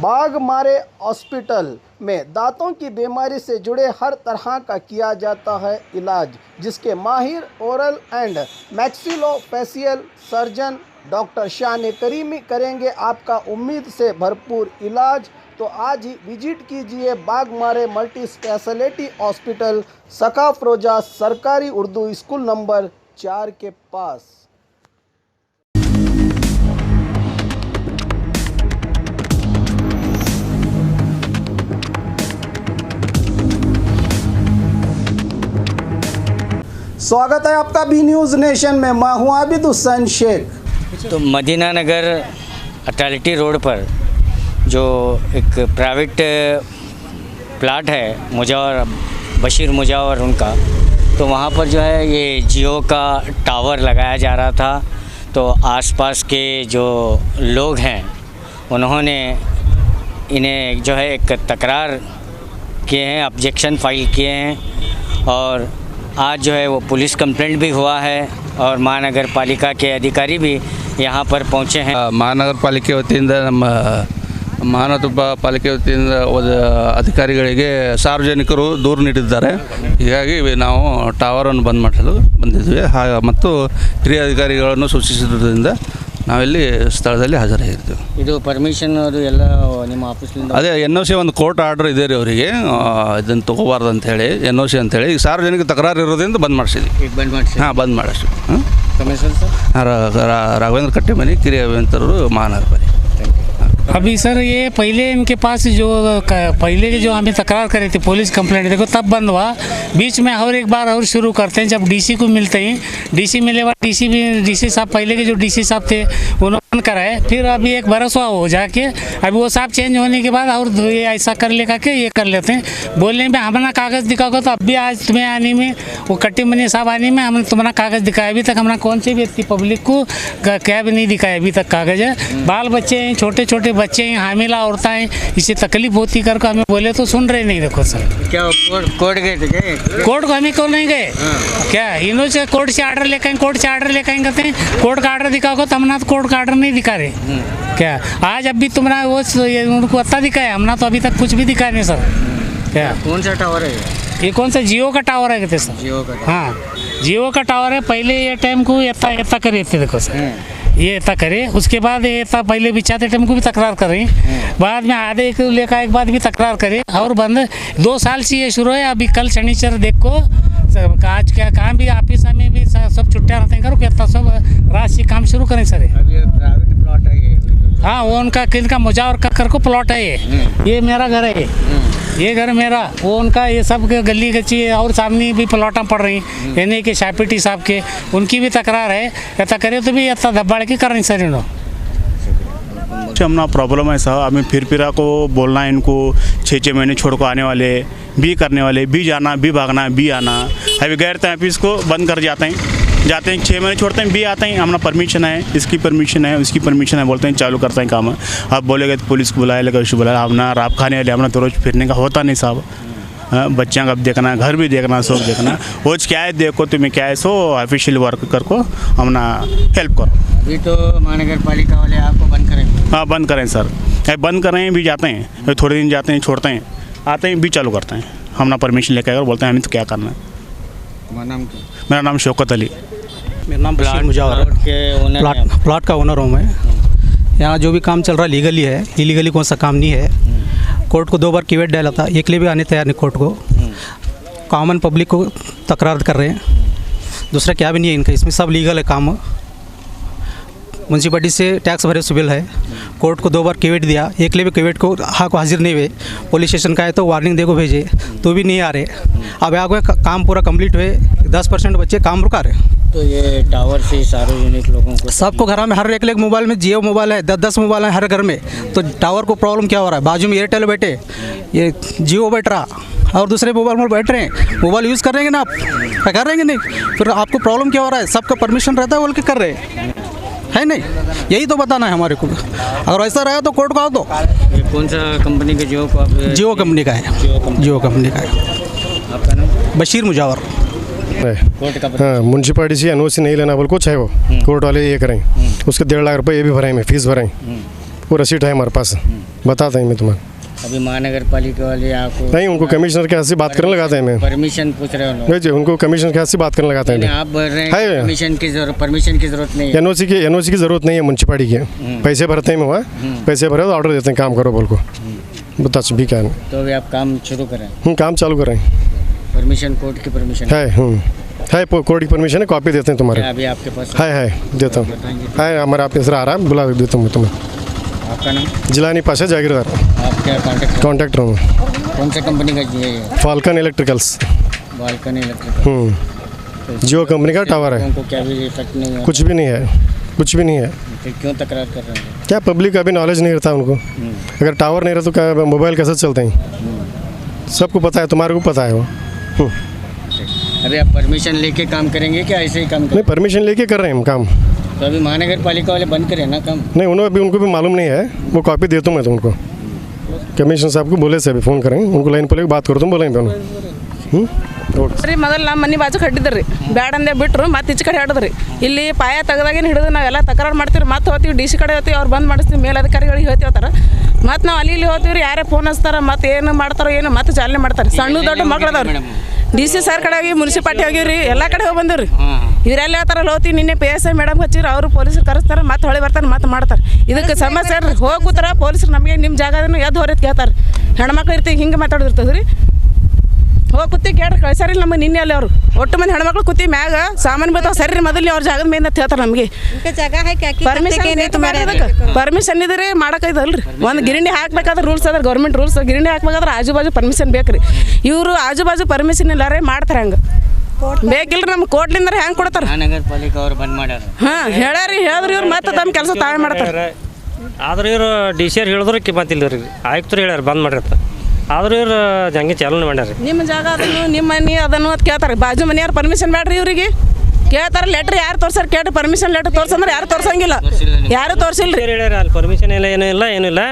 Baghmare hospital में दांतों की बीमारी से जुड़े हर तरह का किया जाता है इलाज, जिसके माहिर oral and maxillofacial surgeon doctor शान करीमी करेंगे आपका उम्मीद से भरपूर इलाज। तो आज ही विजिट कीजिए बाघमारे मल्टी स्पेशलिटी हॉस्पिटल, सकाफरोजा सरकारी उर्दू स्कूल नंबर 4 के पास। स्वागत है आपका बी न्यूज़ नेशन में। मैं हूं आबिद हुसैन शेख। तो मदीना नगर अटैलिटी रोड पर जो एक प्राइवेट प्लाट है मुजावर बशीर मुजावर उनका, तो वहाँ पर जो है ये जियो का टावर लगाया जा रहा था। तो आसपास के जो लोग हैं उन्होंने इन्हें जो है एक तकरार किए हैं, ऑब्जेक्शन फाइल किए हैं और आज जो है वो पुलिस कंप्लेंट भी हुआ है और महानगर पालिका के अधिकारी भी यहाँ पर पहुँचे हैं। महानगर पालिके वतीಯಿಂದ ನಮ್ಮ ಮಹಾನಗರ ಪಾಲಿಕೆ ವತಿಯಿಂದ ಅಧಿಕಾರಿಗಳಿಗೆ ಸಾರ್ವಜನಿಕರು ದೂರು ನೀಡಿದ್ದಾರೆ। ಹೀಗಾಗಿ ನಾವು ಟವರನ್ನು ಬಂದ್ ಮಾಡಲು ಬಂದಿದ್ವಿ ಮತ್ತು ಹಿರಿಯ ಅಧಿಕಾರಿಗಳನ್ನು ಸೂಚಿಸಿದ್ದರಿಂದ ನಾವಿಲ್ಲಿ ಸ್ಥಳದಲ್ಲಿ ಹಾಜರಾಗಿರ್ತೀವಿ। ಇದು ಪರ್ಮಿಷನ್ ಅದು ಎಲ್ಲ ನಿಮ್ಮ ಆಫೀಸ್ನಿಂದ ಅದೇ NOC ಒಂದು ಕೋರ್ಟ್ ಆರ್ಡರ್ ಇದೆ ರೀ ಅವರಿಗೆ, ಇದನ್ನು ತೊಗೋಬಾರ್ದು ಅಂಥೇಳಿ NOC ಅಂತೇಳಿ ಈಗ ಸಾರ್ವಜನಿಕ ತಕರಾರು ಇರೋದ್ರಿಂದ ಬಂದ್ ಮಾಡಿಸಿದ್ವಿ। ಈಗ ಬಂದ್ ಮಾಡಿಸಿ ಬಂದ್ ಮಾಡಿಸಿ ಕಮಿಷನ್ ಸರ್ ರಾಘವೇಂದ್ರ ಕಟ್ಟಿಮನಿ ಕಿರಿಯ ಅಭಿಯಂತರರು महानगर पालिका। अभी सर ये पहले इनके पास जो पहले जो हमें तकरार करे थे पुलिस कंप्लेंट, देखो तब बंद हुआ। बीच में और एक बार और शुरू करते हैं जब डीसी को मिलते हैं। डीसी मिले बाद डीसी साहब पहले के जो डीसी साहब थे उन्होंने बंद कराए। फिर अभी एक बरस हुआ हो जाके अभी वो साहब चेंज होने के बाद और ये ऐसा कर लेगा के ये कर लेते हैं। बोलने में हमारा कागज़ दिखाओगे तो अब भी आज तुम्हें आने में वो कट्टी मनी साहब आने में हमने तुम्हारा कागज़ दिखाया। अभी तक हमारा कौन से व्यक्ति पब्लिक को क्या भी नहीं दिखाया अभी तक कागज़ है। बाल बच्चे हैं, छोटे छोटे बच्चे हैं, हामिला औरतें हैं, इससे तकलीफ होती करके हमें बोले तो सुन रहे नहीं। देखो सर क्या कोर्ट गए थे क्या? कोर्ट को हमें क्यों नहीं गए? क्या इन्होंने से कोर्ट से आर्डर लेकर कोर्ट से आर्डर लेकर कहते हैं कोर्ट का आर्डर दिखाओगे तो हमने तो कोर्ट का आर्डर नहीं दिखा रहे। क्या आज अभी तुम्हारा वो उनको अत्ता दिखाया, हमने तो अभी तक कुछ भी दिखाया नहीं सर। क्या कौन सा टावर है ये कौन सा जियो का टावर है कहते सर? जियो का? हाँ जियो का टावर है। पहले ये टाइम को एत्ता करे थे, देखो सर ये एत्ता करे, उसके बाद ये पहले बिछाते टाइम को भी तकरार कर रही, बाद में आधे एक लेकर एक बाद भी तकरार करे और बंद 2 साल से ये शुरू है। अभी कल शनिचर देखो आज क्या काम भी ऑफिस में भी सब छुट्टियाँ रहते हैं, करो क्या सब रात से काम शुरू करें सर। अभी प्राइवेट प्लॉट है ये? हाँ वो उनका किनका मुजावर कर को प्लॉट है ये मेरा घर है ये घर मेरा, वो उनका ये सब गली गच्ची और सामने भी प्लॉटा पड़ रही यानी कि शापिटी साहब के, उनकी भी तकरार है। ऐसा करे तो भी ऐसा दब्बाड़ की कर रही सर इन्हों हमना प्रॉब्लम है साहब। अभी फिर को बोलना है इनको 6 महीने छोड़ को आने वाले भी करने वाले भी जाना भी भागना भी आना। अभी गए थे ऑफिस को बंद कर जाते हैं 6 महीने छोड़ते हैं भी आते हैं, हमारा परमिशन है, इसकी परमिशन है, उसकी परमिशन है, बोलते हैं चालू करते हैं काम। अब बोलेगा तो पुलिस को बुलाया लगा, बुलाया अपना रात खाने वाले अपना तो रोज़ फिरने का होता नहीं साहब। बच्चों का देखना, घर भी देखना, सब देखना, रोज क्या है देखो तुम्हें क्या है सो ऑफिशियल वर्क कर को हमना हेल्प करो। अभी तो महानगर पालिका वाले आपको बंद करें? हाँ बंद करें सर, बंद कर रहे हैं भी जाते हैं, थोड़े दिन जाते हैं छोड़ते हैं, आते हैं भी चालू करते हैं, हमना परमिशन लेकर और बोलते हैं हमें तो क्या करना है। मेरा नाम शौकत अली। मेरा नाम बशीर मुजावर है। प्लाट का ओनर हूँ मैं। यहाँ जो भी काम चल रहा है लीगली है, इलीगली कौन सा काम नहीं है। कोर्ट को 2 बार कीवेट डाला था, एक लिए भी आने तैयार नहीं कोर्ट को। कॉमन पब्लिक को तकरार कर रहे हैं, दूसरा क्या भी नहीं है इनका, इसमें सब लीगल है काम। म्यूनसिपैलिटी से टैक्स भरे सिविल है, कोर्ट को 2 बार कीवेट दिया, एक लिए भी कीवेट को हाजिर नहीं हुए। पुलिस स्टेशन का है तो वार्निंग देखो भेजे तो भी नहीं आ रहे। अब आगे काम पूरा कंप्लीट हुए, 10% बच्चे काम रुका रहे। तो ये टावर से सार्वजनिक लोगों को सबको घर में हर एक मोबाइल में जियो मोबाइल है, 10 मोबाइल है हर घर में। तो टावर को प्रॉब्लम क्या हो रहा है? बाजू में एयरटेल बैठे, ये जियो बैठ रहा और दूसरे मोबाइल में बैठ रहे हैं, मोबाइल यूज़ कर रहे हैं ना आप, क्या कर रहे हैं नहीं, फिर आपको प्रॉब्लम क्या हो रहा है? सबका परमिशन रहता है बोल के कर रहे है नहीं, यही तो बताना है हमारे को। अगर ऐसा रहा तो कोर्ट को आओ। तो ये कौन सा कंपनी के जियो को? जियो कंपनी का है, जियो कंपनी का है। आपका नाम? बशीर मुजावर। हाँ म्यूनसिपालिटी से NOC नहीं लेना बोल कुछ है वो कोर्ट वाले ये करें, उसके 1.5 लाख रुपये ये भी भराएँ, मैं फीस भराएँ, वो रसीद है हमारे पास, बताते हैं मैं तुम्हें। अभी महानगर पालिका वाले आपको नहीं, उनको कमिश्नर के हाथ से बात करने लगाते हैं मैं। परमिशन पूछ रहे हो लोग? नहीं जी, उनको कमिश्नर के हाथ से बात करने लगाते नहीं, हैं। आप बोल रहे हैं है। कि परमिशन की जरूरत नहीं है। एनओसी की ज़रूरत नहीं है म्यूनसिपालिटी की, पैसे भरते हैं मैं वहाँ, पैसे भरे तो ऑर्डर देते हैं काम करो बोल को, बता भी क्या है। तो अभी आप काम शुरू करें? काम चालू करें। परमिशन कोर्ट की परमिशन है कोर्ट की परमिशन है, कॉपी देते हैं तुम्हारे। अभी आपके पास है देता हूँ, है हमारा ऑफिसर आ रहा है, बुला देता हूँ तुम्हें। आपका नाम? जिलानी पाशा जागीरदार, आप क्या कॉन्ट्रैक्टर हूँ। कौन सा कंपनी का ये? Falcon electricals. Balkan electrical. Jio company का टावर है। उनको क्या भी इफेक्ट नहीं है? कुछ भी नहीं है, कुछ भी नहीं है। फिर क्यों तकरार कर रहे हैं? क्या पब्लिक का भी नॉलेज नहीं रहता उनको। अगर टावर नहीं रहता तो क्या मोबाइल कैसे चलते हैं? सबको पता है, तुम्हारे को पता है वो। अभी आप परमिशन लेके काम करेंगे क्या ऐसे ही काम नहीं, परमिशन लेके कर रहे हैं हम काम। तो अभी महानगर पालिका वाले बंद करें ना काम? नहीं, उनको भी मालूम नहीं है, वो कॉपी देता हूँ मैं तुमको। कमिश्नर साहब को बोले से अभी फ़ोन करेंगे, उनको लाइन पर बात करो, तुम बोलेंगे ರೀ ಮೊದಲು ನಮ್ಮ ಮನೆ ಬಾಜು ಕಟ್ಟಿದ್ರಿ ಬ್ಯಾಡ ಅಂದೆ ಬಿಟ್ಟರು ಮತ್ತೆ ಈಚೆ ಕಡೆ ಹಿಡಿದ್ರಿ ಇಲ್ಲಿ ಪಾಯ ತೆಗ್ದಾಗೇನು ಹಿಡಿದು ನಾವೆಲ್ಲ ತಕರಾರು ಮಾಡ್ತೀವಿ, ಮತ್ತೆ ಹೋಗ್ತೀವಿ ಡಿ ಸಿ ಕಡೆ ಹೋಗ್ತೀವಿ, ಅವ್ರು ಬಂದ್ ಮಾಡಿಸ್ತೀವಿ, ಮೇಲಧಿಕಾರಿಗಳಿಗೆ ಹೇಳ್ತೀವತ್ತಾರ, ಮತ್ತೆ ನಾವು ಅಲ್ಲಿ ಇಲ್ಲಿ ಹೋಗ್ತೀವಿ, ಯಾರೇ ಫೋನ್ ಹಚ್ತಾರ, ಮತ್ತೆ ಏನು ಮಾಡ್ತಾರೋ ಏನು ಮತ್ತೆ ಚಾಲನೆ ಮಾಡ್ತಾರೆ. ಸಣ್ಣ ದೊಡ್ಡ ಮಕ್ಳು ಅದಾವ್ರಿ, ಡಿ ಸಿ ಸರ್ ಕಡೆ ಹೋಗಿ ಮುನ್ಸಿಪಾಲ್ಟಿ ಹೋಗಿವ್ರಿ, ಎಲ್ಲ ಕಡೆ ಹೋಗಿ ಬಂದಿವ್ರಿ. ಇವರೆಲ್ಲ ಹೇಳ್ತಾರ ಹೋಗ್ತೀವಿ, ನಿನ್ನೆ PSI ಮೇಡಮ್ ಹಚ್ಚಿರಿ, ಅವರು ಪೊಲೀಸರು ಕರೆಸ್ತಾರೆ, ಮತ್ತೆ ಹೊಳೆ ಬರ್ತಾರೆ, ಮತ್ತೆ ಮಾಡ್ತಾರೆ. ಇದಕ್ಕೆ ಸಮಸ್ಯೆ ರೀ, ಹೋಗಿ ಕೂತಾರ ಪೊಲೀಸರು ನಮಗೆ ನಿಮ್ಮ ಜಾಗದನ್ನು ಎದ್ದು ಹೊರತ್ ಕೇಳ್ತಾರೆ. ಹೆಣ್ಮಕ್ಳು ಇರ್ತೀವಿ ಹಿಂಗೆ ಮಾತಾಡಿರ್ತದೆ ರೀ, ಹೋಗಿ ಕೂತಿ ಕೇಳ್ರಿ ಕಳ್ಸಾರಿಲ್ಲ ನಮಗೆ ನಿನ್ನೆ ಅಲ್ಲಿ ಅವರು ಒಟ್ಟು ಮಂದಿ ಹೆಣ್ಮಕ್ಳು ಕೂತಿ ಮ್ಯಾಗ ಸಾಮಾನು ಬೀಳ್ತಾವ, ಸರಿ ಮೊದಲು ಅವ್ರ ಜಾಗದ ಮೇಲೆ ಅಂತ ಹೇಳ್ತಾರೆ ನಮಗೆ. ಪರ್ಮಿಷನ್ ಇದ್ರೆ ಮಾಡಕ್ಕೈತಲ್ರಿ, ಒಂದು ಗಿರಣಿ ಹಾಕ್ಬೇಕಾದ್ರೆ ರೂಲ್ಸ್ ಅದ, ಗೌರ್ಮೆಂಟ್ ರೂಲ್ಸ್, ಗಿರಣಿ ಹಾಕ್ಬೇಕಾದ್ರೆ ಆಜು ಬಾಜು ಪರ್ಮಿಷನ್ ಬೇಕ್ರಿ. ಇವರು ಆಜು ಬಾಜು ಪರ್ಮಿಷನ್ ಇಲ್ಲಾರೆ ಮಾಡ್ತಾರೆ, ಹಂಗೆ ಬೇಕಿಲ್ರಿ ನಮ್ಗೆ ಕೋರ್ಟ್ಲಿಂದ ಹೆಂಗೆ ಕೊಡ್ತಾರೆ? महानगर पालिका ಅವ್ರು ಬಂದ್ ಮಾಡ್ಯಾರ. ಹಾಂ ಹೇಳ್ಯಾರಿ, ಹೇಳಿದ್ರಿ ಇವ್ರು ಮತ್ತೆ ತಮ್ಮ ಕೆಲಸ ತಾವೇ ಮಾಡ್ತಾರೆ. ಆದ್ರೆ ಇವರು ಡಿ ಸಿ ಅವ್ರು ಹೇಳಿದ್ರು ಕಿಮ್ಮತ್ತಿಲ್ಲ ರೀ, ಆಯುಕ್ತರು ಹೇಳ್ಯಾರ ಬಂದ್ ಮಾಡಿರ್ತ, ಆದ್ರೆ ಇವ್ರು ಹಂಗೆ ಚಾಲನೆ ಮಾಡ್ಯಾರ. ನಿಮ್ಮ ಜಾಗ ಅದನ್ನು ನಿಮ್ಮ ಮನೆ ಅದನ್ನು ಅಂತ ಕೇಳ್ತಾರೆ, ಬಾಜು ಮನೆಯವ್ರು ಪರ್ಮಿಷನ್ ಬೇಡ್ರಿ ಇವ್ರಿಗೆ ಕೇಳ್ತಾರೆ. ಲೆಟ್ರ್ ಯಾರು ತೋರ್ಸಾರ ಕೇಳಿ, ಪರ್ಮಿಷನ್ ಲೆಟ್ರ್ ತೋರ್ಸಂದ್ರೆ ಯಾರು ತೋರ್ಸಂಗಿಲ್ಲ, ಯಾರು ತೋರಿಸಿಲ್ರಿ. ಹೇಳ್ಯಾರ ಅಲ್ಲಿ ಪರ್ಮಿಷನ್ ಇಲ್ಲ, ಏನಿಲ್ಲ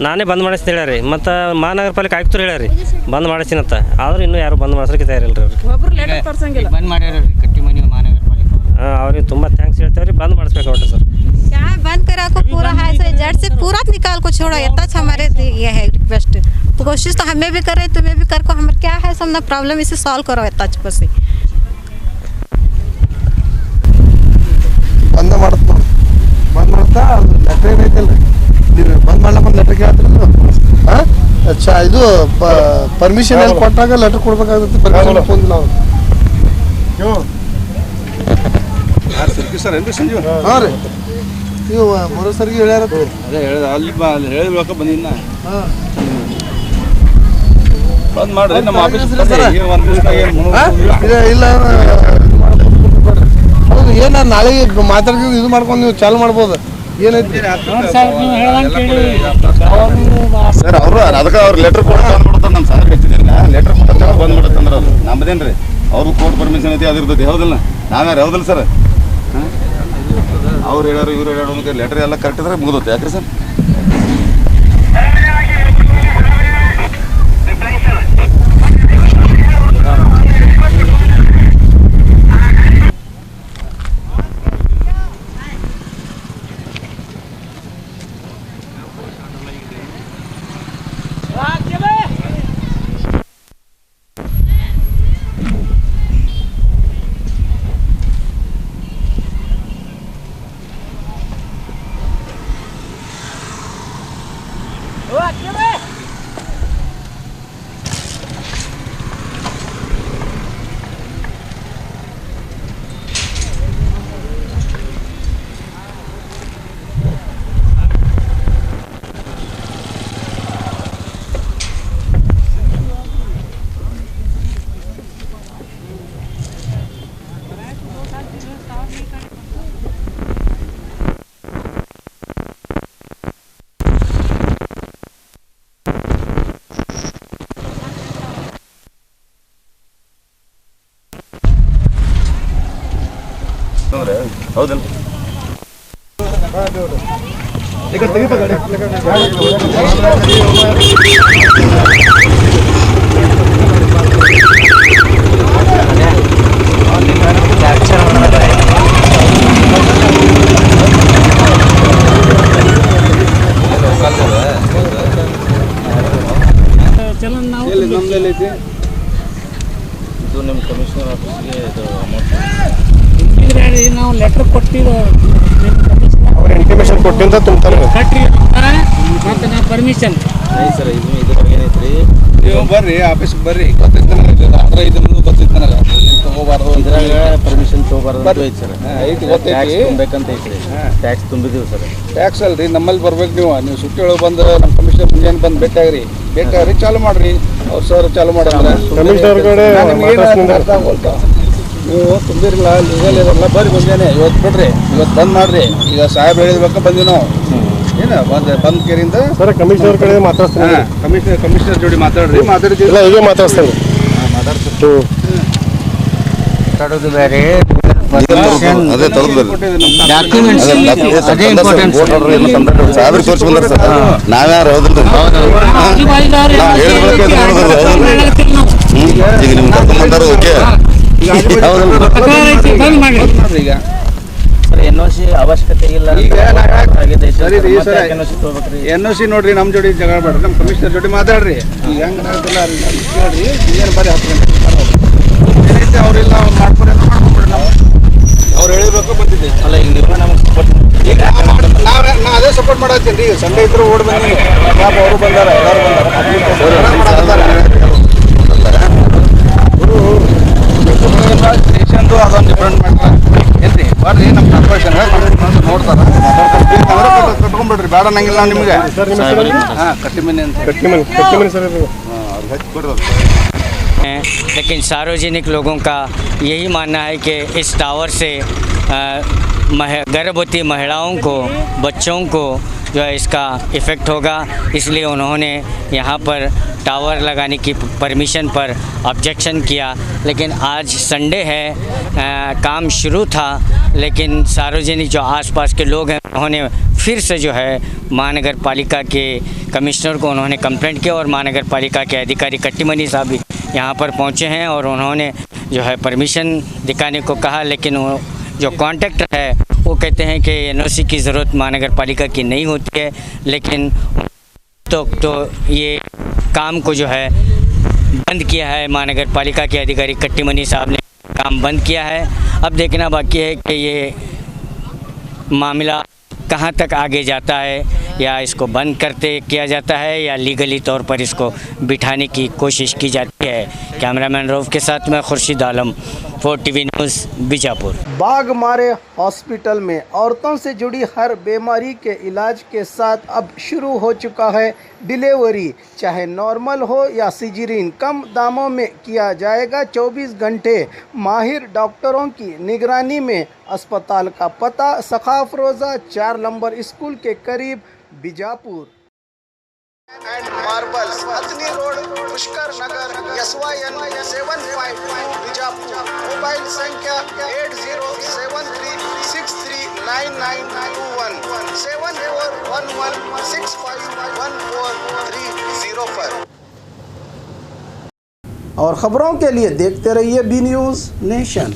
ನಾನೇ ಬಂದ್ ಮಾಡಿಸ್ತೀನಿ ಹೇಳ್ಯಾರಿ. ಮತ್ತು ಮಹಾನಗರ ಪಾಲಿಕೆ ಆಯುಕ್ತರು ಹೇಳ್ಯಾರಿ ಬಂದ್ ಮಾಡಿಸ್ತೀನಂತ, ಆದ್ರೆ ಇನ್ನೂ ಯಾರು ಬಂದ್ ಮಾಡಿಸೋಕೆ ತಯಾರಿಲ್ಲ ರೀ. ಒಬ್ರು ಲೆಟ್ರ್ ತೋರ್ಸಂಗಿಲ್ಲ, ಬಂದ್ ಮಾಡ್ಯಾರ ಕಟ್ಟಿ ಮನೆ महानगर पालिका ಅವ್ರಿಗೆ ತುಂಬ ಥ್ಯಾಂಕ್ಸ್ ಹೇಳ್ತೇವೆ ರೀ, ಬಂದ್ ಮಾಡಿಸ್ಬೇಕು ನೋಡ್ರಿ ಸರ್. क्या है बंद करा को पूरा है सो जड़ से पूरा निकाल को छोड़ो, इतना हमारे ये है रिक्वेस्ट। तो कोशिश तो हमें भी करे, तुम्हें भी कर को, हमारे क्या है सब प्रॉब्लम इसे सॉल्व करो इतना बस। ಬಂದ್ ಮಾಡ್ತಾ ಲೆಟ್ರ್ ಏನೈತಲ್ಲ ನೀವು ಬಂದ್ ಮಾಡ್ಲಕ್ಕ ಒಂದು ಲೆಟ್ರ್ ಕೇಳ್ತಿರಲ್ಲ. ಹಾಂ ಅಚ್ಚಾ, ಇದು ಪರ್ಮಿಷನ್ ಎಲ್ಲ ಕೊಟ್ಟಾಗ ಲೆಟ್ರ್ ಕೊಡ್ಬೇಕಾಗುತ್ತೆ. ಪರ್ಮಿಷನ್ ಬಂದಿಲ್ಲ ಅವ್ರು. ಹಾಂ ರೀ, ನೀವು ಮರು ಸರಿಗೆ ಹೇಳ್ಯಾರ ಅಲ್ಲಿ ಹೇಳಿದ್ಬೇಕ ಬಂದಿನ ಬಂದ್ ಮಾಡ್ರಿ ನಮ್ಮ ಆಫೀಸ್ ಇಲ್ಲ. ಹೌದು, ಏನು ನಾಳೆ ಮಾತಾಡ್ಕೊಂಡು ಇದು ಮಾಡ್ಕೊಂಡು ನೀವು ಚಾಲು ಮಾಡ್ಬೋದು. ಏನೈತಿ ಸರ್ ಅವರು ಅದಕ್ಕೆ ಅವ್ರು ಲೆಟ್ರ್ ಕೊಟ್ಟು ಬಂದ್ಬಿಡ್ತಾರೆ. ನಮ್ಮ ಸರ್ ಹೆಚ್ಚಿದಿಲ್ಲ ಲೆಟ್ರ್ ಕೊಟ್ಟು ಬಂದ್ಬಿಡುತ್ತಂದ್ರೆ ಅದು ನಮ್ಮದೇನು ರೀ, ಅವ್ರಿಗೂ ಕೋರ್ಟ್ ಪರ್ಮಿಷನ್ ಐತಿ, ಅದಿರ್ತೈತಿ. ಹೌದಿಲ್ಲ, ನಾವ್ಯಾರು ಹೌದಿಲ್ಲ ಸರ್? ಅವ್ರು ಹೇಳ್ಯಾರು ಇವ್ರು ಹೇಳ್ಯಾರು ಅನ್ನೋಕೆ ಲೆಟ್ರ್ ಎಲ್ಲ ಕರೆಕ್ಟ್ ಇದ್ರೆ ಮುಗಿದೋತ್ತೆ. ಯಾಕ್ರಿ ಸರ್? ಹೌದಲ್ಲ ಇದು ನಿಮ್ಮ ಕಮಿಷನರ್ ಆಫೀಸ್ಗೆ ಇದು ಅಮೌಂಟ್ ನಾವು ಲೆಟರ್ ಕೊಟ್ಟಿದ್ದು ಅವ್ರು ಇಂಟಿಮೇಷನ್ ಕೊಟ್ಟಿಂದ ತುಂಬ್ತಾರೆ ಕಟ್ರಿ ಮತ್ತು ನಾವು ಪರ್ಮಿಷನ್ नहीं सर इधर ಏನೈತ್ರಿ ನೀವು ಬರ್ರಿ ಆಫೀಸ್ಗೆ ಬರ್ರಿ ಗೊತ್ತೈತೆ ನನಗೆ ಆದ್ರೆ ಇದನ್ನು ಗೊತ್ತೈತೆ ನನಗೆ ತಗೋಬಾರ್ದು ಇದ್ರಾಗ ಪರ್ಮಿಷನ್ ತಗೋಬಾರ್ದು ಅಂತ ಐತಿ ಸರ್ ಐತಿ ಗೊತ್ತೈತಿ ತುಂಬಬೇಕಂತ ಐತ್ರಿ ಟ್ಯಾಕ್ಸ್ ತುಂಬಿದೀವಿ ಸರ್ ಟ್ಯಾಕ್ಸ್ ಅಲ್ರಿ ನಮ್ಮಲ್ಲಿ ಬರ್ಬೇಕು ನೀವು ಸುಟ್ಟಿ ಒಳಗೆ ಬಂದು ನಮ್ಮ ಕಮಿಷನರ್ ಮುಂಜಾನೆ ಬಂದು ಭೇಟಿಯಾಗ್ರಿ ಚಾಲು ಮಾಡ್ರಿ ಅವ್ರು ಸರ್ ಚಾಲು ಮಾಡಂದ್ರೆ ಕಮಿಷನರ್ ಕಡೆ ಅರ್ಥ ಆಗೋಲ್ತಾ ನೀವು ತುಂಬಿರಲ್ಲ ಲೀಗಲ್ ಇರಲ್ಲ ಬರ್ರಿ ಮುಂಜಾನೆ ಇವತ್ತು ಬಿಡ್ರಿ ಇವತ್ತು ಬಂದ್ ಮಾಡ್ರಿ ಈಗ ಸಾಹೇಬ್ ಹೇಳಿದ್ಬೇಕ ಬಂದ್ವಿ ನಾವು ಏನು ಬಂದ್ ಕೇರಿಂದ ಸರ್ ಕಮಿಷನರ್ ಕಡೆ ಮಾತಾಡ್ತೀನಿ ಕಮಿಷನರ್ ಜೋಡಿ ಮಾತಾಡ್ರಿ ಮಾತಾಡಿದ್ದೀವಿ ಇಲ್ಲ ಈಗ ಮಾತಾಡ್ತೀನಿ ಮಾತಾಡೋದು ಬೇರೆ ಅದೇ ಸಾಹೇಬ್ರಿಗೆ ತೋರಿಸಿ ಬಂದಾರ ಸರ್ ನಾವ್ಯಾರು ಹೌದಿಲ್ರಿ ಈಗ ನಿಮ್ಗೆ ಕರ್ಕೊಂಡ್ ಬಂದಾರ ಓಕೆ ಈಗ NOC ಅವಶ್ಯಕತೆ ಇಲ್ಲ ಈಗ NOC ನೋಡ್ರಿ ನಮ್ಮ ಜೋಡಿ ಜಗಳ ಮಾಡ್ರಿ ನಮ್ಮ ಕಮಿಷನರ್ ಜೋಡಿ ಮಾತಾಡ್ರಿ ಈಗ ಹೆಂಗಿಲ್ಲ ಕೇಳ್ರಿ ಏನು ಬರೀ 10 ಗಂಟೆ ಏನೈತೆ ಅವ್ರಿಲ್ಲ ಮಾಡ್ಕೊಡ್ರಿ ಅಂತ ಮಾಡ್ಕೊಂಡ್ಬಿಡ್ರಿ ನಾವು ಅವ್ರು ಹೇಳಿಬೇಕು ಬಂದಿದ್ದೆ ಅಲ್ಲ ಈಗ ನೀವು ನಮಗೆ ಸಪೋರ್ಟ್ ಈಗ ನಾ ಅದೇ ಸಪೋರ್ಟ್ ಮಾಡತ್ತೀನಿ ರೀ ಸಂಡೆ ಇದ್ರು ಓಡ್ ಬಂದಿ ಪಾಪ ಅವರು ಬಂದಾರ ಎಲ್ಲರೂ ಬಂದಾರ ಸ್ಟೇಷನ್ದು ಅದೊಂದು ಡಿಪೆಂಡ್ ಮಾಡ್ತಾರೆ ಏನ್ರಿ ಬರ್ರಿ ನಮ್ಮ ಕಾರ್ಪೊರೇಷನ್ ನೋಡ್ತಾರ ಕಟ್ಕೊಂಡ್ಬಿಡ್ರಿ ಬೇಡ ನಂಗಿಲ್ಲ ನಿಮಗೆ ಹಾಂ ಕಟ್ಟಿಮನಿ ಅಂತ ಕಟ್ಟಿಮನಿ ಸರ್ लेकिन सार्वजनिक लोगों का यही मानना है कि इस टावर से गर्भवती महिलाओं को बच्चों को जो है इसका इफ़ेक्ट होगा, इसलिए उन्होंने यहाँ पर टावर लगाने की परमिशन पर ऑब्जेक्शन किया। लेकिन आज संडे है, काम शुरू था, लेकिन सार्वजनिक जो आसपास के लोग हैं उन्होंने फिर से जो है महानगर पालिका के कमिश्नर को उन्होंने कंप्लेंट किया और महानगर पालिका के अधिकारी कट्टीमनी साहब भी यहाँ पर पहुँचे हैं और उन्होंने जो है परमिशन दिखाने को कहा। लेकिन जो कॉन्ट्रैक्टर है वो कहते हैं कि NOC की ज़रूरत महानगर पालिका की नहीं होती है, लेकिन तो ये काम को जो है बंद किया है। महानगर पालिका के अधिकारी कट्टीमनी साहब ने काम बंद किया है। अब देखना बाकी है कि ये मामला कहाँ तक आगे जाता है, या इसको बंद करते किया जाता है या लीगली तौर पर इसको बिठाने की कोशिश की जाती है। कैमरामैन रऊफ के साथ मैं Khurshid Alam, 4TV news, Bijapur. Baghmare hospital में औरतों से जुड़ी हर बीमारी के इलाज के साथ अब शुरू हो चुका है डिलीवरी, चाहे नॉर्मल हो या सिजरीन, कम दामों में किया जाएगा। 24 घंटे माहिर डॉक्टरों की निगरानी में। अस्पताल का पता सखाफ रोज़ा 4 नंबर स्कूल के करीब, बीजापुर। एंड मार्बल्स, अतनी रोड, पुष्कर नगर, SYN 752 बीजापुर। मोबाइल संख्या 8073639921 7411651430 पर। और ख़बरों के लिए देखते रहिए बी न्यूज़ नेशन।